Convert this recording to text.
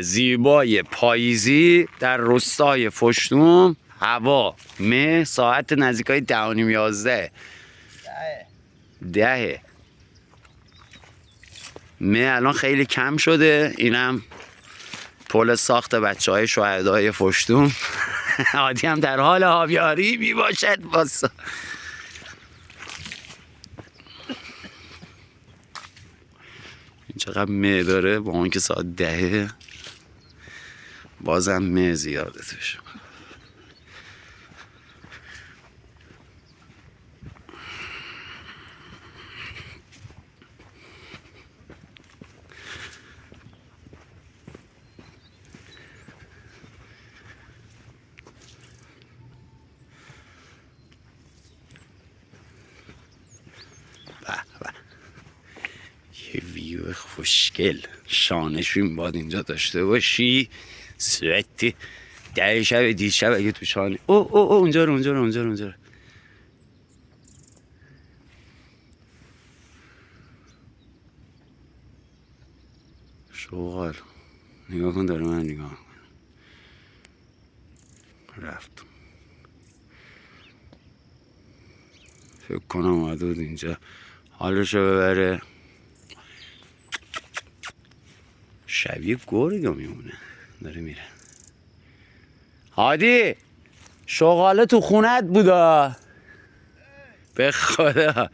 زیبای پاییزی در روستای فشتوم. هوا مه، ساعت نزدیکای 10:30 10 مه الان خیلی کم شده. اینم پل ساخت بچه های شهدای فشتوم. عادی هم در حال آبیاری می باشد. باسا این چقدر مه داره با اون که ساعت 10 بازم مه زیاده توش. یه ویو خوشگل شانشون باید اینجا داشته باشی. سوئتی 10 شب دیشب اگه تو شانه او اونجا رو شوغال نگاه کن، داره من نگاه رفت. فکر کنم اومده بود اینجا حالشو ببره. شبیه گرگه میمونه داره میره. هادی شغاله تو خونت بودا به خدا.